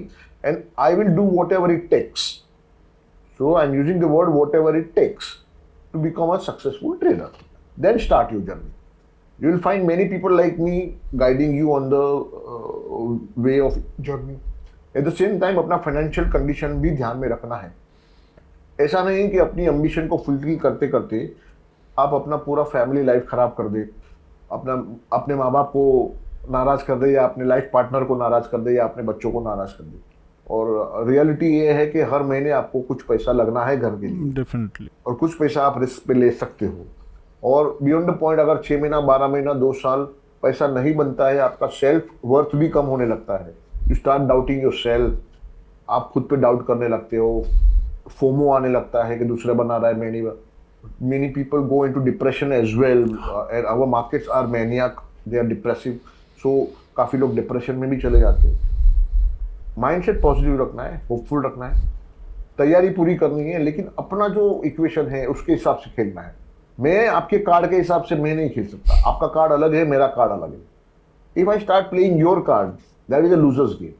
S4: and I will do whatever it takes. So I am using the word whatever it takes to become a successful trader. Then start your journey. You will find many people like me guiding you on the way of journey. At the same time, अपना financial condition भी ध्यान में रखना है. ऐसा नहीं कि अपनी एम्बिशन को फुलफिल करते करते आप अपना पूरा फैमिली लाइफ खराब कर दे, अपने माँ बाप को नाराज कर दे, या अपने लाइफ पार्टनर को नाराज कर दे, या अपने बच्चों को नाराज कर दे. और रियलिटी ये है कि हर महीने आपको कुछ पैसा लगना है घर के लिए,
S1: डेफिनेटली,
S4: और कुछ पैसा आप रिस्क पे ले सकते हो. और बियॉन्ड द पॉइंट अगर 6 महीना, 12 महीना, 2 साल पैसा नहीं बनता है, आपका सेल्फ वर्थ भी कम होने लगता है. You start doubting your self. आप खुद पे डाउट करने लगते हो. फोमो आने लगता है कि दूसरा बना रहा है. Many people go into depression as well. Our markets are maniac, they are depressive. So काफी लोग डिप्रेशन में भी चले जाते हैं. माइंडसेट पॉजिटिव रखना है, होपफुल रखना है, तैयारी पूरी करनी है, लेकिन अपना जो इक्वेशन है उसके हिसाब से खेलना है. मैं आपके कार्ड के हिसाब से मैं नहीं खेल सकता. आपका कार्ड अलग है, मेरा कार्ड अलग है. If I start playing your card, that is a loser's game.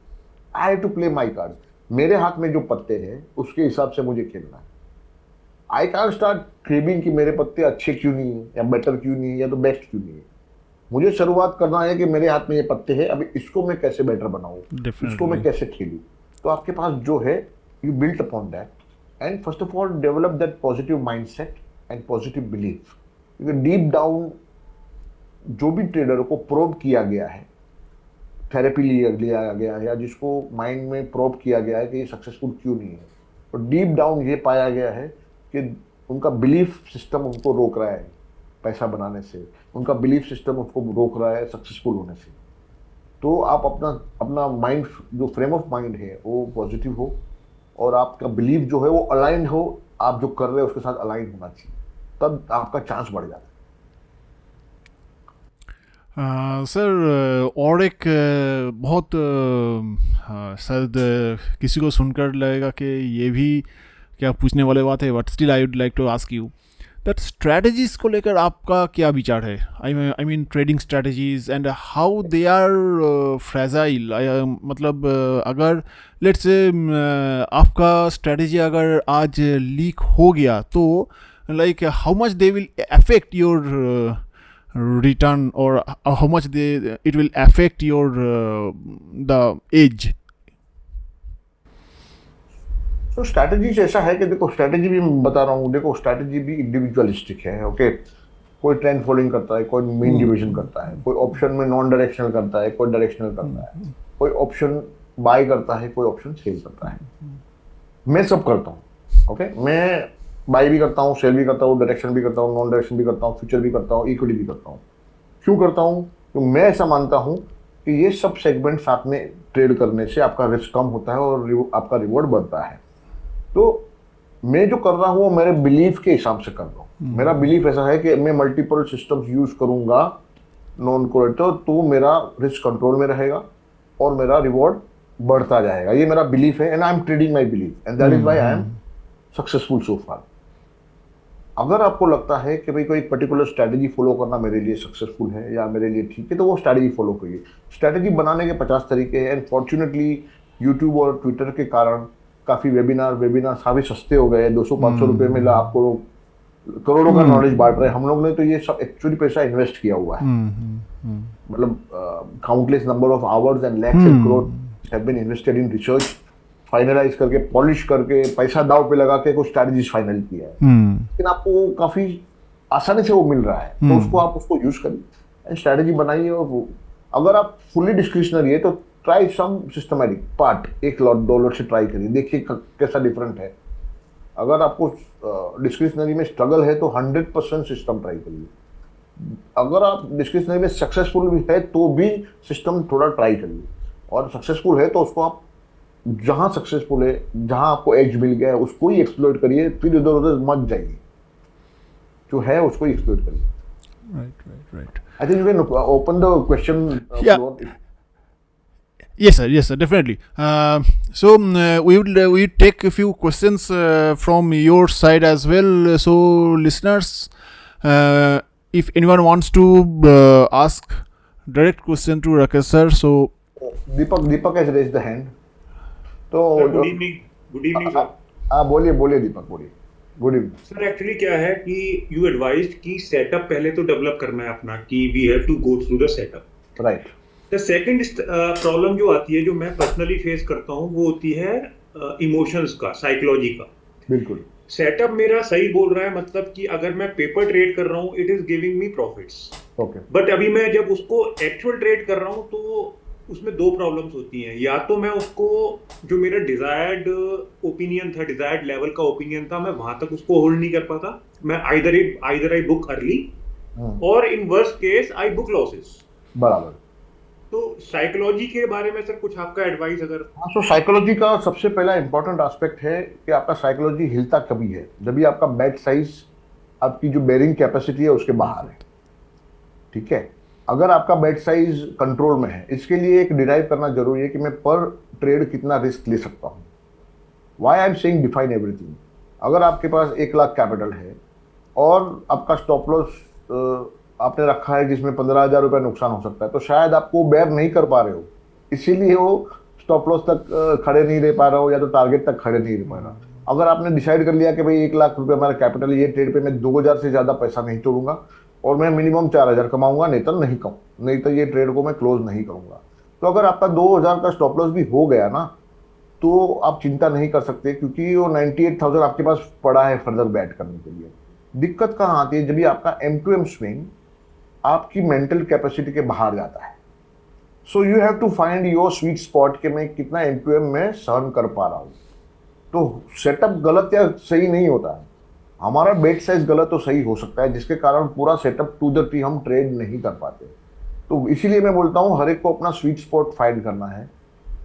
S4: I have to play my card. मेरे हाथ में जो पत्ते हैं उसके हिसाब से मुझे खेलना है. आई कैन स्टार्ट क्रेविंग कि मेरे पत्ते अच्छे क्यों नहीं है, या बेटर क्यों नहीं है, या तो बेस्ट क्यों नहीं है. मुझे शुरुआत करना है कि मेरे हाथ में ये पत्ते हैं, अभी इसको मैं कैसे बेटर बनाऊं, इसको मैं कैसे खेलूं. तो आपके पास जो है, you build upon that, and first of all develop that positive mindset and positive belief. क्योंकि डीप डाउन जो भी ट्रेडर को प्रोब किया गया है, थेरेपी लिया गया है, या जिसको माइंड में प्रोब किया गया है कि ये सक्सेसफुल क्यों नहीं है, तो डीप डाउन ये पाया गया है कि उनका बिलीफ सिस्टम उनको रोक रहा है पैसा बनाने से, उनका बिलीफ सिस्टम उसको रोक रहा है सक्सेसफुल होने से. तो आप अपना माइंड, जो फ्रेम ऑफ माइंड है वो पॉजिटिव हो, और आपका बिलीफ जो है वो अलाइन हो, आप जो कर रहे हो उसके साथ अलाइन होना चाहिए, तब आपका चांस बढ़ जाता है.
S1: सर, और एक बहुत शायद किसी को सुनकर लगेगा कि ये भी क्या पूछने वाले बात है, but still I would like to ask you. That strategies को लेकर आपका क्या विचार है? I mean trading strategies and how they are fragile. मतलब अगर लेट्स से आपका स्ट्रैटेजी अगर आज लीक हो गया तो like how much they will affect your return, or how much it will affect your the age.
S4: तो स्ट्रैटेजी ऐसा है कि देखो, स्ट्रैटेजी भी मैं बता रहा हूँ, देखो स्ट्रैटेजी भी इंडिविजुअलिस्टिक है. ओके, कोई ट्रेंड फॉलोइंग करता है, कोई मीन डिवीजन करता है, कोई ऑप्शन में नॉन डायरेक्शनल करता है, कोई डायरेक्शनल करता है, कोई ऑप्शन बाय करता है, कोई ऑप्शन सेल करता है. मैं सब करता हूँ. ओके, मैं बाय भी करता हूँ, सेल भी करता हूँ, डायरेक्शन भी करता हूँ, नॉन डायरेक्शन भी करता हूँ, फ्यूचर भी करता हूँ, इक्विटी भी करता हूँ. क्यों करता हूँ? तो मैं ऐसा मानता हूँ कि ये सब सेगमेंट साथ में ट्रेड करने से आपका रिस्क कम होता है और आपका रिवॉर्ड बढ़ता है. तो मैं जो कर रहा हूँ वो मेरे बिलीफ के हिसाब से कर रहा हूँ. मेरा बिलीफ ऐसा है कि मैं मल्टीपल सिस्टम्स यूज करूंगा नॉन कोलेटरल, तो मेरा रिस्क कंट्रोल में रहेगा और मेरा रिवॉर्ड बढ़ता जाएगा. ये मेरा बिलीफ है, and I am trading my belief, and that is why I am successful so far. अगर आपको लगता है कि भाई कोई पर्टिकुलर स्ट्रैटेजी फॉलो करना मेरे लिए सक्सेसफुल है या मेरे लिए ठीक है, तो वो स्ट्रैटेजी फॉलो करिए. स्ट्रैटेजी बनाने के 50 तरीके हैं, एंड फॉर्चुनेटली यूट्यूब और ट्विटर के कारण काफ़ी वेबिनार काफ़ी सस्ते हो गए. 200-500 रुपये में आपको करोड़ों का नॉलेज बांट रहे हैं. हम लोग ने तो ये सब एक्चुअली पैसा इन्वेस्ट किया हुआ है. मतलब countless number of hours and lakhs and crore have been invested in research, finalise करके, पॉलिश करके, पैसा दाव पे लगा के कुछ स्ट्रैटेजीज फाइनल किया है. लेकिन आपको काफी आसानी से वो मिल रहा है, तो उसको आप उसको यूज करिए, स्ट्रैटेजी बनाइए. और अगर आप फुल्ली डिस्क्रिशनरी है तो try some systematic part, 1 lot 2 lot से ट्राई करिए, देखिए कैसा डिफरेंट है. अगर आपको डिस्क्रिशनरी में स्ट्रगल है तो 100% सिस्टम ट्राई करिए. अगर आप डिस्क्रिशनरी में सक्सेसफुल भी है तो भी सिस्टम थोड़ा ट्राई करिए, और सक्सेसफुल है तो उसको आप जहां सक्सेसफुल है, जहां आपको एज मिल गया है, उसको ही एक्सप्लोर करिए. फिर इधर उधर मत जाइए, जो है उसको ही एक्सप्लोर करिए.
S1: Right.
S4: I think you can open the question floor.
S1: Yes sir, definitely. So we will take a few questions from your side as well. So listeners, if anyone wants to ask direct question to Rakesh sir, so
S4: Deepak has raised the hand. तो
S5: good evening sir.
S4: बोलिए दीपक, बोलिए. Good evening
S5: sir. Actually क्या है कि you advised कि setup पहले तो develop करना है अपना, कि we have to go through the setup.
S4: Right.
S5: The second problem जो आती है, जो मैं पर्सनली फेस करता हूँ, वो होती है इमोशंस का, साइकोलॉजी का.
S4: बिल्कुल.
S5: सेटअप मेरा सही बोल रहा है, मतलब कि अगर मैं पेपर ट्रेड कर रहा हूँ, it is giving me profits.
S4: Okay.
S5: But अभी मैं जब उसको एक्चुअल ट्रेड कर रहा हूँ तो उसमें 2 प्रॉब्लम्स होती हैं. या तो मैं उसको, जो मेरा डिजायर्ड ओपिनियन था, डिजायर्ड लेवल का ओपिनियन था, मैं वहां तक उसको होल्ड नहीं कर पाता. मैं आइदर आई बुक अर्ली, और in worst case I book losses.
S4: बराबर.
S5: तो साइकोलॉजी के बारे में सर कुछ आपका एडवाइस अगर.
S4: हाँ, तो साइकोलॉजी का सबसे पहला इंपॉर्टेंट एस्पेक्ट है कि आपका साइकोलॉजी हिलता कभी है, जब भी आपका बेट साइज, आपकी जो बेरिंग कैपेसिटी है उसके बाहर है. ठीक है. अगर आपका बेट साइज कंट्रोल में है, इसके लिए एक डिराइव करना जरूरी है कि मैं पर ट्रेड कितना रिस्क ले सकता हूँ. Why I am saying define everything. अगर आपके पास 1 लाख कैपिटल है और आपका स्टॉप लॉस आपने रखा है जिसमें 15,000 रुपये नुकसान हो सकता है, तो शायद आपको बेयर नहीं कर पा रहे हो, इसीलिए वो स्टॉप लॉस तक खड़े नहीं रह पा रहा हो, या तो टारगेट तक खड़े नहीं रह पा रहा. अगर आपने डिसाइड कर लिया कि भाई 1 लाख रुपये हमारा कैपिटल, ये ट्रेड पे मैं 2,000 से ज़्यादा पैसा नहीं तोड़ूंगा और मैं मिनिमम 4,000 कमाऊंगा, नहीं तो ये ट्रेड को मैं क्लोज नहीं करूंगा. तो अगर आपका 2,000 का स्टॉप लॉस भी हो गया ना, तो आप चिंता नहीं कर सकते, क्योंकि वो 98,000 आपके पास पड़ा है फर्दर बैट करने के लिए. दिक्कत कहाँ आती है? जब भी आपका M2M स्विंग आपकी मेंटल कैपेसिटी के बाहर जाता है. So you have to find your sweet spot कि मैं कितना M2M में सहन कर पा रहा हूँ. तो सेटअप गलत या सही नहीं होता है, हमारा बेट साइज गलत तो सही हो सकता है, जिसके कारण पूरा सेटअप टू द टी हम ट्रेड नहीं कर पाते. तो इसीलिए मैं बोलता हूँ हर एक को अपना स्वीट स्पॉट फाइंड करना है.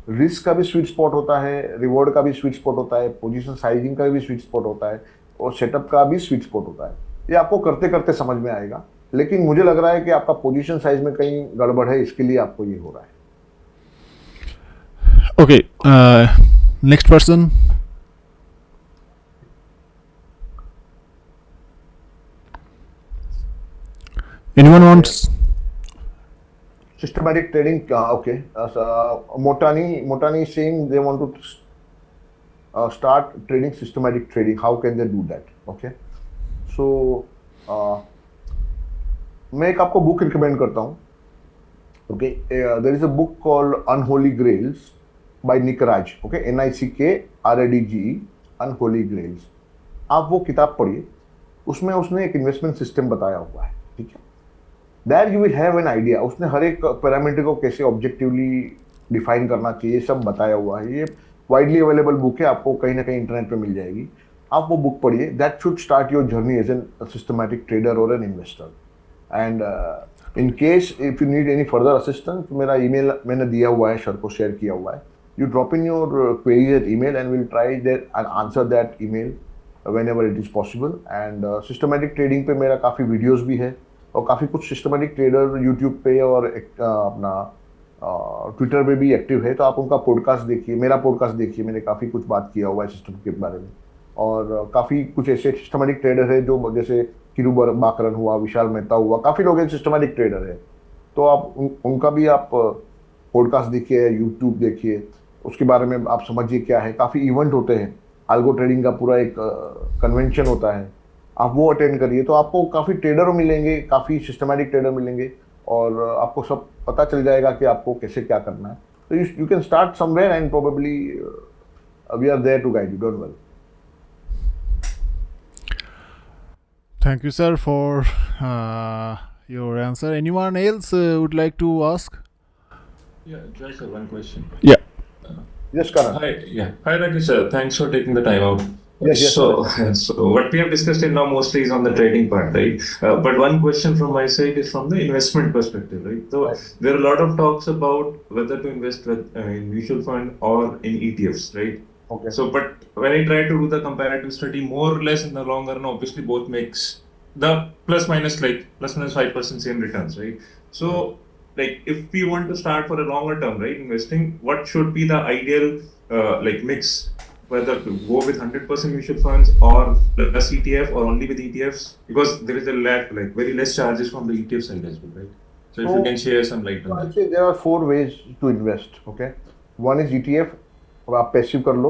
S4: रिस्क का भी स्वीट स्पॉट होता है, रिवॉर्ड का भी स्वीट स्पॉट होता है, पोजीशन साइजिंग का भी स्वीट स्पॉट होता है, और सेटअप का भी स्वीट स्पॉट होता है. ये आपको करते करते समझ में आएगा. लेकिन मुझे लग रहा है कि आपका पोजीशन साइज में कहीं गड़बड़ है, इसके लिए आपको ये हो रहा है.
S1: okay, next person. Anyone wants?
S4: Systematic trading, okay. Motani is saying they want to start trading systematic trading. How can they do that? Okay. So मैं एक आपको बुक रिकमेंड करता हूँ. Okay, there is a book called Unholy Grails by Nick Raj. Okay, NICKRADGE, Unholy Grails. आप वो किताब पढ़िए, उसमें उसने एक इन्वेस्टमेंट सिस्टम बताया हुआ है. ठीक है, that you will have an idea. उसने हर एक पैरामीटर को कैसे ऑब्जेक्टिवली डिफाइन करना चाहिए सब बताया हुआ है. ये वाइडली अवेलेबल बुक है, आपको कहीं ना कहीं इंटरनेट पे मिल जाएगी. आप वो बुक पढ़िए. That should start your journey as an systematic trader और an investor. And in case if you need any further assistance, मेरा ईमेल मैंने दिया हुआ है, सर को शेयर किया हुआ है. You drop in your queries eight email and will try that and answer that email whenever it is possible. And systematic trading पे मेरा काफ़ी वीडियोस भी है और काफ़ी कुछ सिस्टमैटिक ट्रेडर यूट्यूब पे और अपना ट्विटर पे भी एक्टिव है, तो आप उनका पॉडकास्ट देखिए, मेरा पॉडकास्ट देखिए. मैंने काफ़ी कुछ बात किया हुआ है सिस्टम के बारे में. और काफ़ी कुछ ऐसे सिस्टमैटिक ट्रेडर है जो जैसे किरू बाकरन हुआ, विशाल मेहता हुआ, काफ़ी लोग सिस्टमैटिक ट्रेडर है. तो आप उनका भी आप पॉडकास्ट देखिए, यूट्यूब देखिए, उसके बारे में आप समझिए क्या है. काफ़ी इवेंट होते हैं, आल्गो ट्रेडिंग का पूरा एक कन्वेंशन होता है, आप वो अटेंड करिए. तो आपको काफ़ी ट्रेडर मिलेंगे, काफ़ी सिस्टमैटिक ट्रेडर मिलेंगे और आपको सब पता चल जाएगा कि आपको कैसे क्या करना है. तो you can start somewhere and probably we are there to guide you. Don't worry.
S1: Thank you, sir, for your answer. Anyone else would like to ask?
S6: Yeah, just one question.
S1: Yeah.
S4: Yes, Karan.
S6: Hi, Rakesh sir. Thanks for taking the time out.
S4: Yes.
S6: So what we have discussed in now mostly is on the trading part, right? But one question from my side is from the investment perspective, right? So there are a lot of talks about whether to invest in mutual fund or in ETFs, right?
S4: Okay.
S6: So, but when I try to do the comparative study, more or less in the long run, obviously both makes the plus minus 5% same returns, right? So, like if we want to start for a longer term, right, investing, what should be the ideal mix? Whether to go with 100% mutual funds or plus ETF or only with ETFs, because there is a very less charges from the ETF side as well, right? So if you can share some light on that.
S4: I'd say there are 4 ways to invest. Okay, one is ETF, और आप passive कर लो.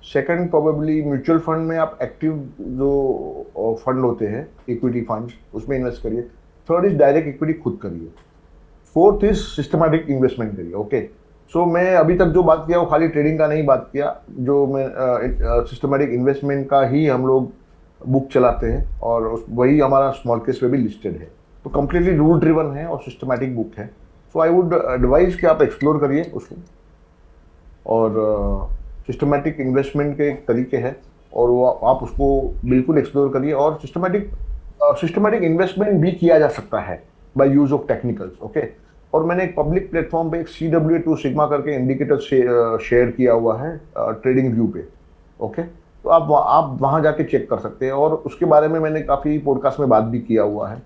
S4: Second probably mutual fund में आप active जो fund होते हैं, equity fund, उसमें invest करिए. थर्ड इज डायरेक्ट इक्विटी खुद करिए. फोर्थ इज सिस्टमैटिक इन्वेस्टमेंट करिए. ओके, सो मैं अभी तक जो बात किया वो खाली ट्रेडिंग का नहीं बात किया, जो मैं सिस्टमैटिक इन्वेस्टमेंट का ही हम लोग बुक चलाते हैं और वही हमारा स्मॉल केस पे भी लिस्टेड है. तो कम्प्लीटली रूल ड्रिवन है और सिस्टमैटिक बुक है. सो आई वुड एडवाइज कि आप एक्सप्लोर करिए उसको. और सिस्टमैटिक इन्वेस्टमेंट के एक तरीके हैं और वो आप उसको बिल्कुल एक्सप्लोर करिए. और सिस्टमैटिक इन्वेस्टमेंट भी किया जा सकता है by use of technicals. Okay, और मैंने एक पब्लिक प्लेटफॉर्म पे एक CW2 सिग्मा करके इंडिकेटर शेयर किया हुआ है ट्रेडिंग व्यू पे. ओके, तो आप वहाँ जाके चेक कर सकते हैं. और उसके बारे में मैंने काफ़ी पॉडकास्ट में बात भी किया हुआ है.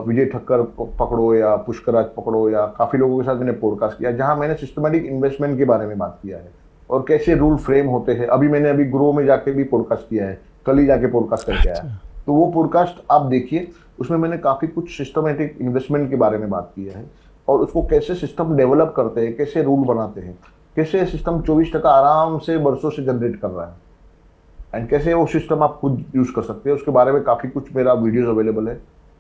S4: विजय ठक्कर पकड़ो या पुष्कराज पकड़ो या काफ़ी लोगों के साथ मैंने पॉडकास्ट किया जहाँ मैंने सिस्टमैटिक इन्वेस्टमेंट के बारे में बात किया है और कैसे रूल फ्रेम होते हैं. मैंने ग्रो में जाके भी पॉडकास्ट किया है, कल ही जाके पॉडकास्ट करके आया. तो वो पॉडकास्ट आप देखिए, उसमें मैंने काफ़ी कुछ सिस्टमैटिक इन्वेस्टमेंट के बारे में बात किया है और उसको कैसे सिस्टम डेवलप करते हैं, कैसे रूल बनाते हैं, कैसे सिस्टम 24% आराम से बरसों से जनरेट कर रहा है एंड कैसे वो सिस्टम आप खुद यूज़ कर सकते हैं. उसके बारे में काफ़ी कुछ मेरा वीडियोज अवेलेबल है.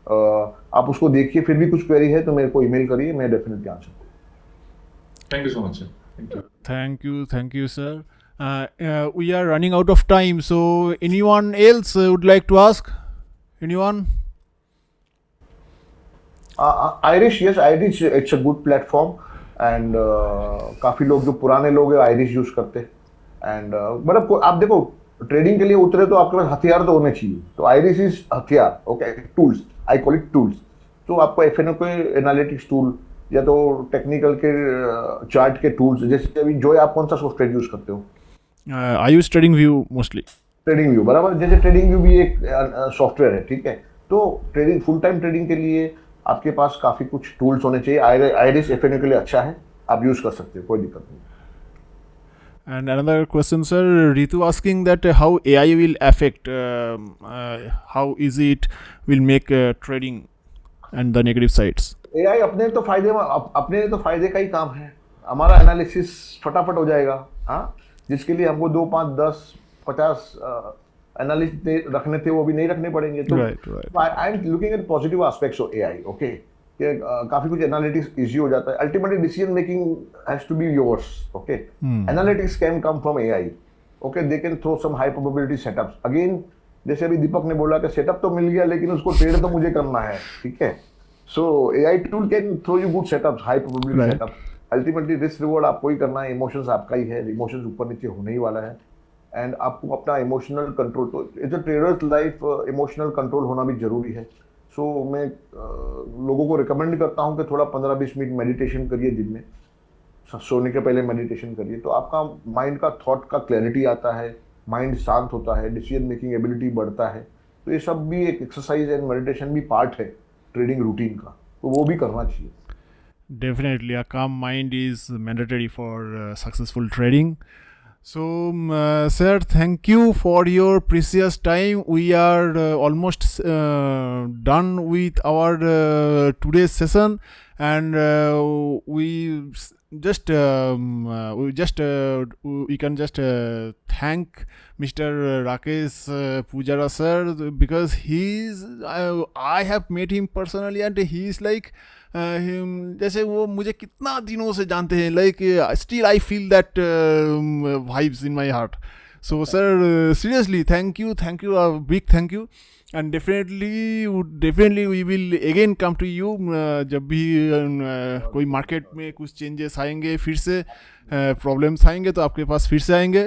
S4: आप उसको देखिए. फिर भी कुछ क्वेरी है तो मेरे को ईमेल करिए, मैं डेफिनेटली आंसर करूँगा.
S6: Thank you so much, sir.
S1: Thank you, sir. We are running out of time, so anyone else would like to ask? Anyone?
S4: Irish, yes, Irish, it's a good platform and काफ़ी लोग जो पुराने लोग हैं Irish use करते हैं. And मतलब आप देखो, ट्रेडिंग के लिए उतरे तो आपके पास हथियार तो होने चाहिए. तो आइरिश इज हथियार. Okay, tools, I call it tools. तो आपको FNO के एनालिटिक्स टूल या तो टेक्निकल के चार्ट के टूल्स, जैसे अभी जो आप कौन सा सॉफ्टवेयर यूज करते हो?
S1: I use trading view mostly.
S4: Trading view, बराबर. जैसे ट्रेडिंग व्यू भी एक सॉफ्टवेयर है, ठीक है. तो ट्रेडिंग, फुल टाइम ट्रेडिंग के लिए आपके पास काफ़ी कुछ टूल्स होने चाहिए. आइरिश FNO के लिए अच्छा है, आप यूज़ कर सकते हो, कोई दिक्कत नहीं.
S1: And another question, sir. Ritu asking that how AI will affect, how easy it will make trading. and the negative sides.
S4: AI अपने तो फायदे में अपने तो फायदे का ही काम है। हमारा एनालिसिस फटाफट हो जाएगा, हाँ, जिसके लिए हमको 2, 5, 10, 50 एनालिस्ट रखने थे वो भी नहीं रखने पड़ेंगे। तो
S1: Right.
S4: I am looking at positive aspects of AI, okay, कि काफी कुछ एनालिटिक्स इजी हो जाता है। Ultimately decision making has to be yours, okay. Analytics can come from AI, okay, they can throw some high probability setups. Again जैसे अभी दीपक ने बोला कि सेटअप तो मिल गया लेकिन उसको ट्रेड तो मुझे करना है, ठीक है। So AI tool can throw you good setups, high probability
S1: Right.
S4: Setups. Ultimately risk reward आपको ही करना है, इमोशंस आपका ही है, इमोशंस ऊपर नीचे होने ही वाला है, एंड आपको अपना इमोशनल कंट्रोल, तो it's a traders life, emotional control होना भी जरूरी है। सो मैं लोगों को रिकमेंड करता हूँ कि थोड़ा 15-20 मिनट मेडिटेशन करिए दिन में, सोने के पहले मेडिटेशन करिए, तो आपका माइंड का थॉट का क्लैरिटी आता है, माइंड शांत होता है, डिसीजन मेकिंग एबिलिटी बढ़ता है। तो ये सब भी एक एक्सरसाइज एंड मेडिटेशन भी पार्ट है ट्रेडिंग रूटीन का, तो वो भी करना चाहिए।
S1: Definitely, a calm mind is mandatory for successful trading. So, sir, thank you for your precious time. We are almost done with our today's session, and we can just thank Mr. Rakesh Pujara sir, because I have met him personally, and he is like जैसे वो मुझे कितना दिनों से जानते हैं, like still I feel that vibes in my heart. So sir, seriously thank you, big thank you, and definitely we will again come to you जब भी कोई मार्केट में कुछ चेंजेस आएंगे, फिर से प्रॉब्लम्स आएंगे तो आपके पास फिर से आएंगे.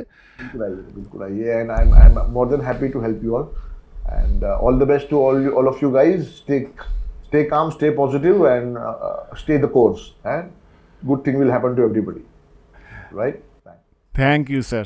S4: बिल्कुल आइए, and I am more than happy to help you all, and all the best to all of you guys. Stay calm, stay positive, and stay the course, and good thing will happen to everybody, right?
S1: Thank you, sir.